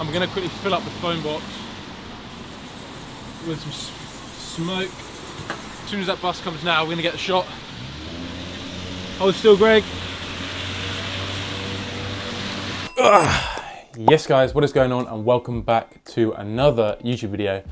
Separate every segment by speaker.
Speaker 1: I'm going to quickly fill up the phone box with some smoke. As soon as that bus comes now, we're going to get the shot. Hold still, Greg. Yes guys, what is going on, and welcome back to another YouTube video.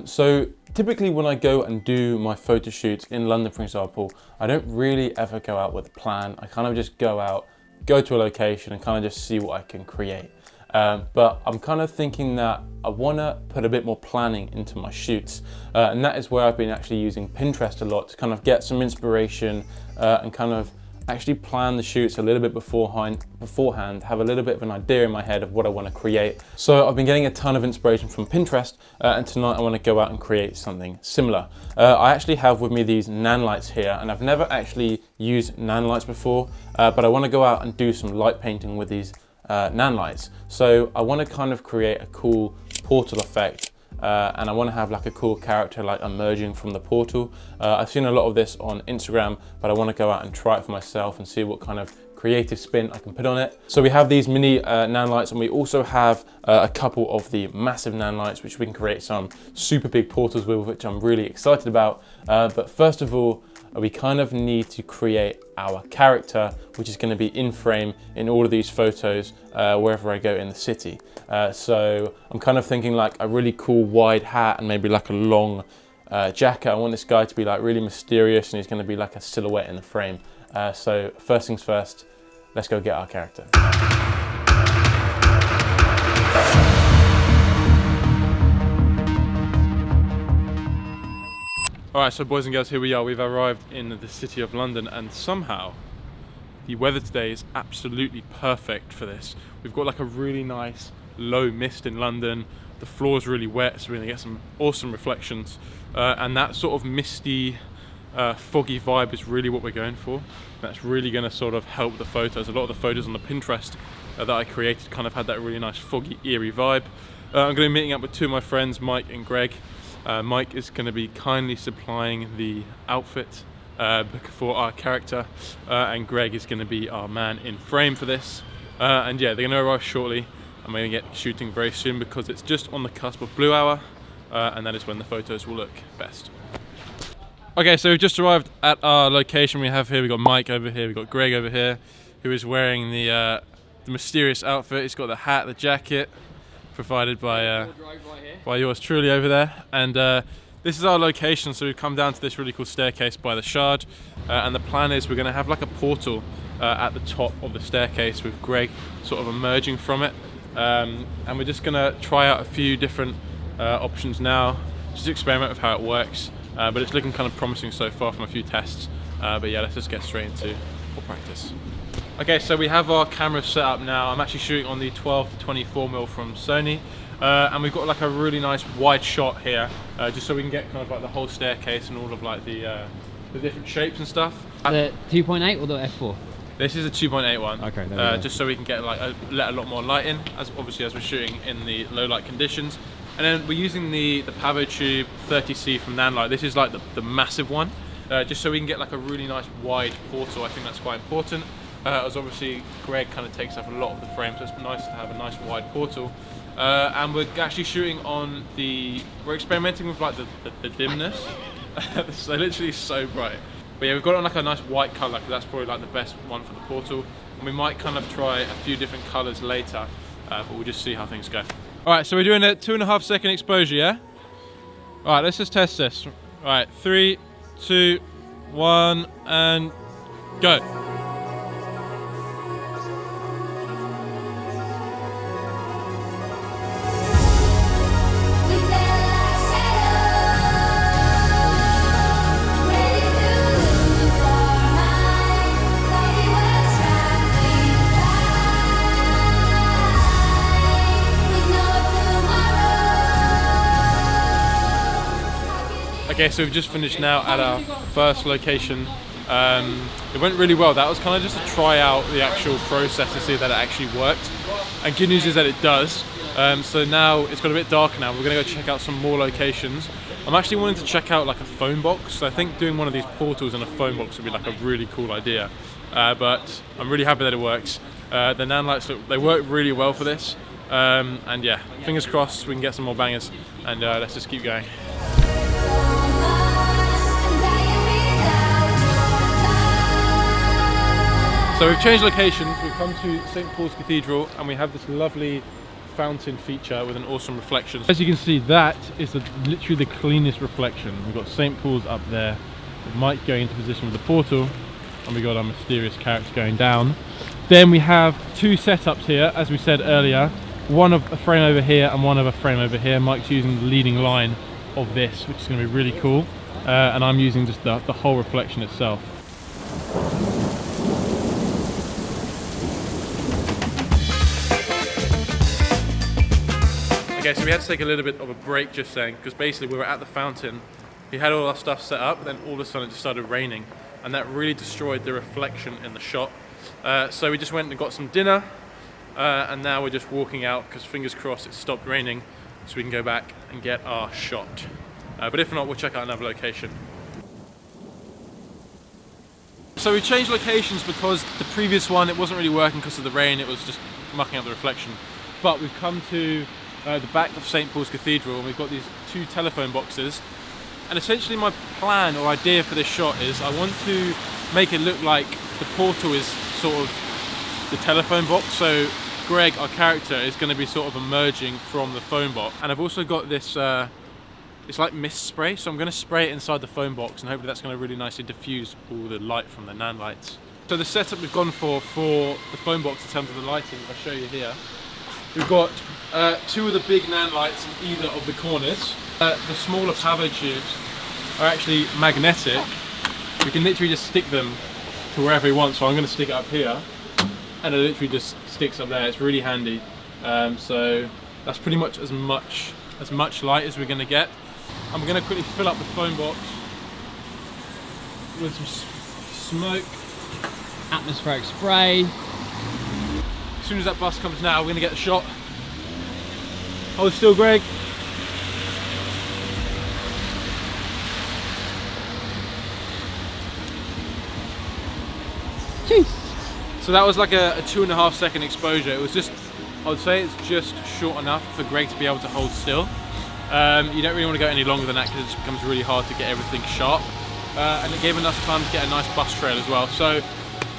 Speaker 1: So typically when I go and do my photo shoots in London, for example, I don't really ever go out with a plan. I kind of just go out, go to a location and kind of just see what I can create. But I'm kind of thinking that I want to put a bit more planning into my shoots, and that is where I've been actually using Pinterest a lot to kind of get some inspiration and kind of actually plan the shoots a little bit beforehand, have a little bit of an idea in my head of what I want to create. So I've been getting a ton of inspiration from Pinterest, and tonight I want to go out and create something similar. I actually have with me these Nanlites here, and I've never actually used Nanlites before, but I want to go out and do some light painting with these Nanlites. So I want to kind of create a cool portal effect, and I want to have like a cool character like emerging from the portal. I've seen a lot of this on Instagram, but I want to go out and try it for myself and see what kind of creative spin I can put on it. So we have these mini Nanlites, and we also have a couple of the massive Nanlites which we can create some super big portals with, which I'm really excited about. But first of all, we kind of need to create our character, which is going to be in frame in all of these photos wherever I go in the city. So I'm kind of thinking like a really cool wide hat and maybe like a long jacket. I want this guy to be like really mysterious, and he's going to be like a silhouette in the frame. So first things first, let's go get our character. Alright, so boys and girls, here we are. We've arrived in the city of London, and somehow the weather today is absolutely perfect for this. We've got like a really nice low mist in London. The floor is really wet, so we're going to get some awesome reflections. And that sort of misty, foggy vibe is really what we're going for. That's really going to sort of help the photos. A lot of the photos on the Pinterest that I created kind of had that really nice foggy, eerie vibe. I'm going to be meeting up with two of my friends, Mike and Greg. Mike is going to be kindly supplying the outfit for our character, and Greg is going to be our man in frame for this. And yeah, they're going to arrive shortly, and we're going to get shooting very soon because it's just on the cusp of blue hour, and that is when the photos will look best. Okay, so we've just arrived at our location. We've got Mike over here, we've got Greg over here, who is wearing the mysterious outfit. He's got the hat, the jacket, provided by yours truly over there. And this is our location, so we've come down to this really cool staircase by the Shard, and the plan is we're going to have like a portal at the top of the staircase with Greg sort of emerging from it, and we're just going to try out a few different options now, just experiment with how it works, but it's looking kind of promising so far from a few tests. But yeah, let's just get straight into more practice. Okay, so we have our camera set up now. I'm actually shooting on the 12 to 24mm from Sony, and we've got like a really nice wide shot here, just so we can get kind of like the whole staircase and all of like the different shapes and stuff.
Speaker 2: The 2.8 or the f4?
Speaker 1: This is a 2.8 one.
Speaker 2: Okay,
Speaker 1: just so we can get like let a lot more light in, as obviously as we're shooting in the low light conditions. And then we're using the PavoTube 30C from Nanlite. This is like the massive one, just so we can get like a really nice wide portal. I think that's quite important. As obviously Greg kind of takes up a lot of the frame, so it's nice to have a nice wide portal. And we're actually shooting on we're experimenting with like the dimness. It's literally so bright. But yeah, we've got it on like a nice white colour, because that's probably like the best one for the portal. And we might kind of try a few different colours later, but we'll just see how things go. Alright, so we're doing a 2.5 second exposure, yeah? Alright, let's just test this. Alright, 3, 2, 1, and go. Okay, so we've just finished now at our first location. It went really well. That was kind of just to try out the actual process to see that it actually worked. And good news is that it does. So now it's got a bit darker now. We're going to go check out some more locations. I'm actually wanting to check out like a phone box. So I think doing one of these portals in a phone box would be like a really cool idea. But I'm really happy that it works. The Nanlites, they work really well for this. And yeah, fingers crossed we can get some more bangers, and let's just keep going. So we've changed locations, we've come to St. Paul's Cathedral, and we have this lovely fountain feature with an awesome reflection. As you can see, that is literally the cleanest reflection. We've got St. Paul's up there, with Mike going into position with the portal, and we got our mysterious character going down. Then we have two setups here, as we said earlier, one of a frame over here and one of a frame over here. Mike's using the leading line of this, which is going to be really cool, and I'm using just the whole reflection itself. Okay, so we had to take a little bit of a break just then, because basically we were at the fountain, we had all our stuff set up, then all of a sudden it just started raining, and that really destroyed the reflection in the shot. So we just went and got some dinner, and now we're just walking out, because fingers crossed it stopped raining, so we can go back and get our shot. But if not, we'll check out another location. So we changed locations because the previous one, it wasn't really working because of the rain, it was just mucking up the reflection. But we've come to the back of St. Paul's Cathedral, and we've got these two telephone boxes, and essentially my plan or idea for this shot is I want to make it look like the portal is sort of the telephone box, so Greg, our character, is going to be sort of emerging from the phone box. And I've also got this it's like mist spray, so I'm going to spray it inside the phone box, and hopefully that's going to really nicely diffuse all the light from the Nanlites. So the setup we've gone for the phone box in terms of the lighting, if I show you here, we've got two of the big Nanlites in either of the corners. The smaller PavoTubes are actually magnetic. We can literally just stick them to wherever we want. So I'm going to stick it up here, and it literally just sticks up there. It's really handy. So that's pretty much as much light as we're going to get. I'm going to quickly fill up the phone box with some smoke.
Speaker 2: Atmospheric spray.
Speaker 1: As soon as that bus comes now, we're going to get the shot. Hold still, Greg.
Speaker 2: Jeez.
Speaker 1: So that was like a 2.5 second exposure. It was just, I would say it's just short enough for Greg to be able to hold still. You don't really want to go any longer than that because it just becomes really hard to get everything sharp. And it gave enough time to get a nice bus trail as well. So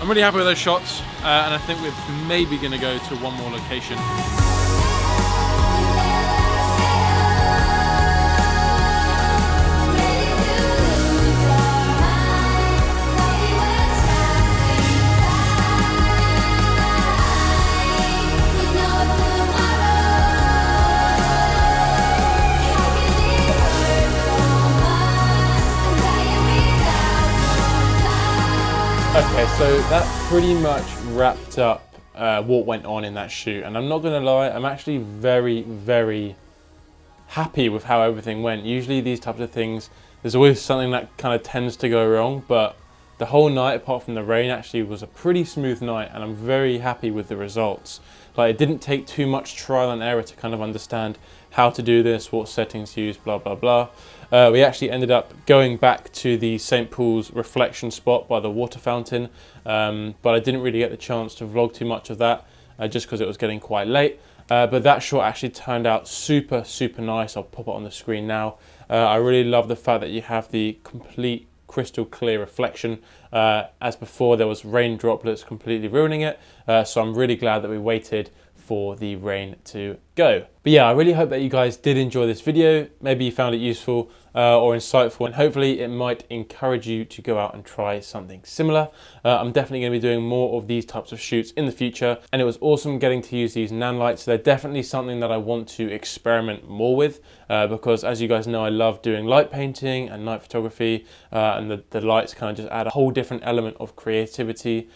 Speaker 1: I'm really happy with those shots, and I think we're maybe going to go to one more location. Okay, so that pretty much wrapped up what went on in that shoot, and I'm not gonna lie, I'm actually very, very happy with how everything went. Usually these types of things, there's always something that kind of tends to go wrong, but the whole night, apart from the rain, actually was a pretty smooth night, and I'm very happy with the results. Like, it didn't take too much trial and error to kind of understand how to do this, what settings to use, blah, blah, blah. We actually ended up going back to the St. Paul's reflection spot by the water fountain, but I didn't really get the chance to vlog too much of that, just because it was getting quite late. But that shot actually turned out super, super nice. I'll pop it on the screen now. I really love the fact that you have the complete crystal clear reflection. As before, there was rain droplets completely ruining it, so I'm really glad that we waited for the rain to go. But yeah, I really hope that you guys did enjoy this video. Maybe you found it useful or insightful, and hopefully it might encourage you to go out and try something similar. I'm definitely going to be doing more of these types of shoots in the future, and it was awesome getting to use these Nanlites. They're definitely something that I want to experiment more with, because as you guys know, I love doing light painting and night photography, and the lights kind of just add a whole different element of creativity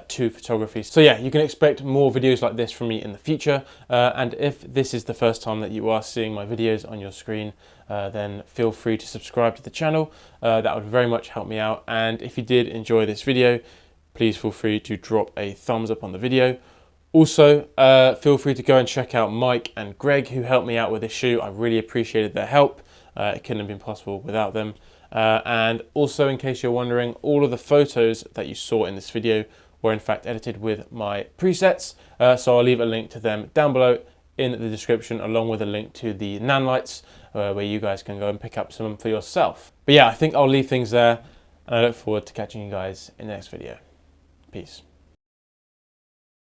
Speaker 1: to photography. So yeah, you can expect more videos like this from me in the future, and if this is the first time that you are seeing my videos on your screen, then feel free to subscribe to the channel. That would very much help me out, and if you did enjoy this video, please feel free to drop a thumbs up on the video. Also, feel free to go and check out Mike and Greg, who helped me out with this shoot. I really appreciated their help. It couldn't have been possible without them. And also, in case you're wondering, all of the photos that you saw in this video were in fact edited with my presets, so I'll leave a link to them down below in the description, along with a link to the Nanlites, where you guys can go and pick up some for yourself. But yeah, I think I'll leave things there, and I look forward to catching you guys in the next video. Peace.